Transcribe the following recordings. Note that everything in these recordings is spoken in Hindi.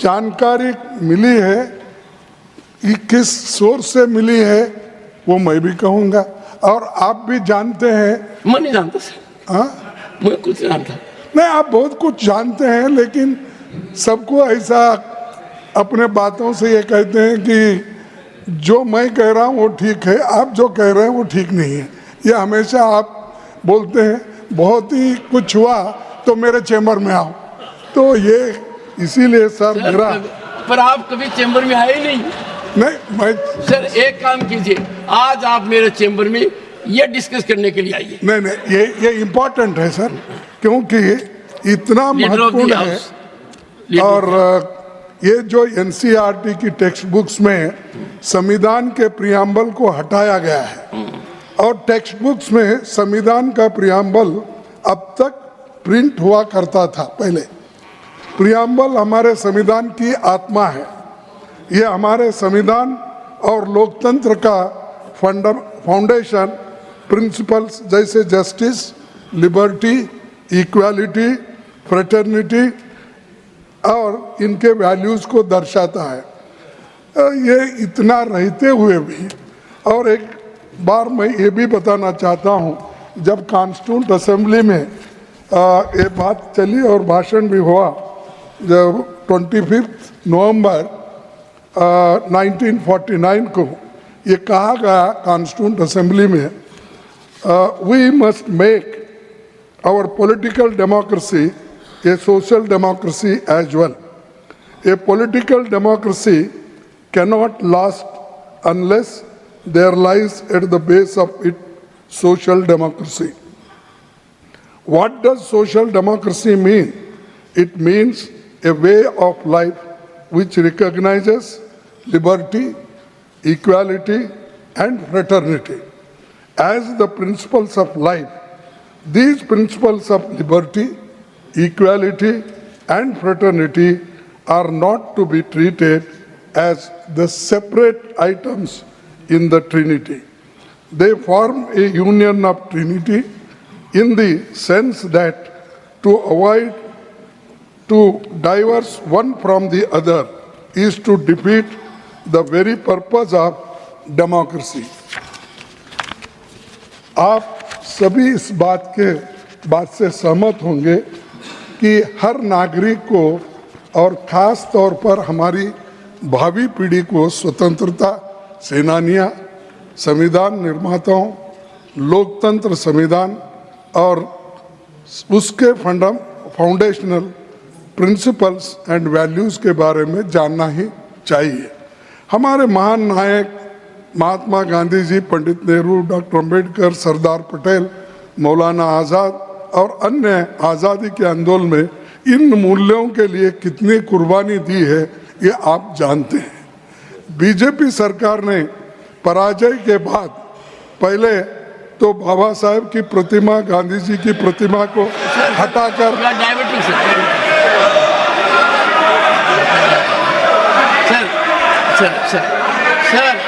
जानकारी मिली है कि किस सोर्स से मिली है वो मैं भी कहूँगा, और आप भी जानते हैं। मैं नहीं जानता सर। हाँ, मैं कुछ नहीं जानता। नहीं, आप बहुत कुछ जानते हैं, लेकिन सबको ऐसा अपने बातों से ये कहते हैं कि जो मैं कह रहा हूँ वो ठीक है, आप जो कह रहे हैं वो ठीक नहीं है। ये हमेशा आप बोलते हैं, बहुत ही कुछ हुआ तो मेरे चैम्बर में आओ। तो ये इसीलिए सर मेरा, पर आप कभी चैम्बर में आए नहीं। नहीं मैं सर एक काम कीजिए, आज आप मेरे चैम्बर में ये डिस्कस करने के लिए आइए। नहीं, ये इम्पोर्टेंट है सर, क्योंकि इतना महत्वपूर्ण है। और ये जो एनसीईआरटी की टेक्स्ट बुक्स में संविधान के प्रियम्बल को हटाया गया है, और टेक्स्ट बुक्स में संविधान का प्रियम्बल अब तक प्रिंट हुआ करता था। पहले प्रियम्बल हमारे संविधान की आत्मा है। ये हमारे संविधान और लोकतंत्र का फाउंडेशन प्रिंसिपल्स जैसे जस्टिस, लिबर्टी, इक्वालिटी, फ्रेटर्निटी और इनके वैल्यूज़ को दर्शाता है। ये इतना रहते हुए भी, और एक बार मैं ये भी बताना चाहता हूँ, जब कॉन्स्टिट्यूंट असेंबली में ये बात चली और भाषण भी हुआ, जब 25 नवंबर 1949 को ये कहा गया कॉन्स्टिट्यूंट असेंबली में, we must make our political democracy a social democracy as well. A political democracy cannot last unless there lies at the base of it social democracy. What does social democracy mean? It means a way of life which recognizes liberty, equality, and fraternity as the principles of life. These principles of liberty, equality, and fraternity are not to be treated as the separate items in the Trinity. They form a union of Trinity in the sense that to avoid to diverse one from the other is to defeat the very purpose of democracy. आप सभी इस बात से सहमत होंगे कि हर नागरिक को और ख़ास तौर पर हमारी भावी पीढ़ी को स्वतंत्रता सेनानियां, संविधान निर्माताओं, लोकतंत्र संविधान और उसके फाउंडेशनल प्रिंसिपल्स एंड वैल्यूज़ के बारे में जानना ही चाहिए। हमारे महान नायक महात्मा गांधी जी, पंडित नेहरू, डॉक्टर अम्बेडकर, सरदार पटेल, मौलाना आज़ाद और अन्य आज़ादी के आंदोलन में इन मूल्यों के लिए कितनी कुर्बानी दी है ये आप जानते हैं। बीजेपी सरकार ने पराजय के बाद पहले तो बाबा साहेब की प्रतिमा, गांधी जी की प्रतिमा को हटाकर sir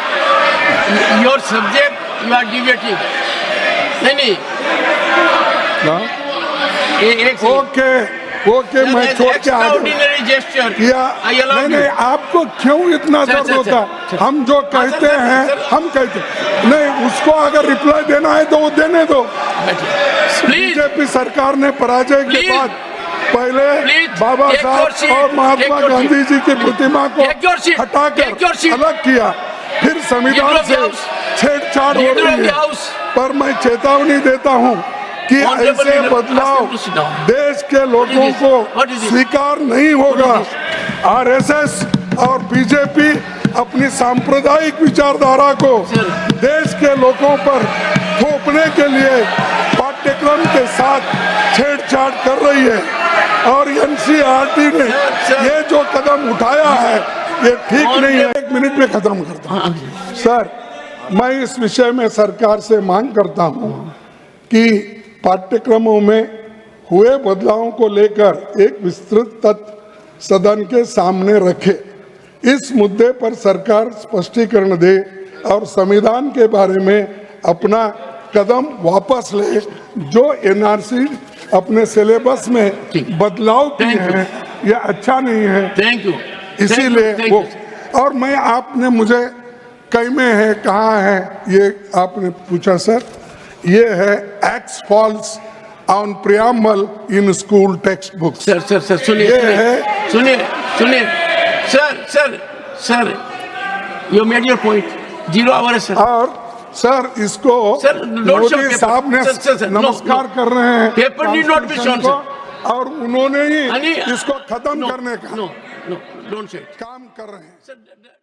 your subject you are debating. नहीं ओके मैं छोड़ के आ नहीं, आपको क्यों इतना दर्द होता है? हम जो कहते हैं हम कहते नहीं, उसको अगर रिप्लाई देना है तो वो देने दो। बीजेपी सरकार ने पराजय के बाद पहले बाबा साहब और महात्मा गांधी जी की प्रतिमा को हटाकर अलग किया, फिर संविधान से छेड़छाड़ हो रही है। पर मैं चेतावनी देता हूं कि ऐसे बदलाव देश के लोगों को स्वीकार नहीं होगा। आरएसएस और बीजेपी अपनी सांप्रदायिक विचारधारा को देश के लोगों पर थोपने के लिए पाठ्यक्रम के साथ छेड़छाड़ कर रही है, और एनसीईआरटी ने ये जो कदम उठाया है ये ठीक नहीं है। 1 मिनट में खत्म करता हूँ सर। मैं इस विषय में सरकार से मांग करता हूँ कि पाठ्यक्रमों में हुए बदलावों को लेकर एक विस्तृत तथ्य सदन के सामने रखे। इस मुद्दे पर सरकार स्पष्टीकरण दे और संविधान के बारे में अपना कदम वापस ले। जो एनआरसी अपने सिलेबस में बदलाव किए हैं ये अच्छा नहीं है। Thank you. इसीलिए thank वो you, और मैं आपने मुझे कई में है कहाँ है ये आपने पूछा सर, ये है ex falls on preamble in school text books. Sir सुनिए ये सुनिए है- सुनिए sir you made your point, 0 hour है सर। और सर इसको Sir, don't show Modi paper. साहब ने Sir, no, नमस्कार no. कर रहे हैं Paper need not be shown, Constitution को, और उन्होंने ही Ani- इसको खत्म No, करने का no, don't say it. काम कर रहे हैं। Sir,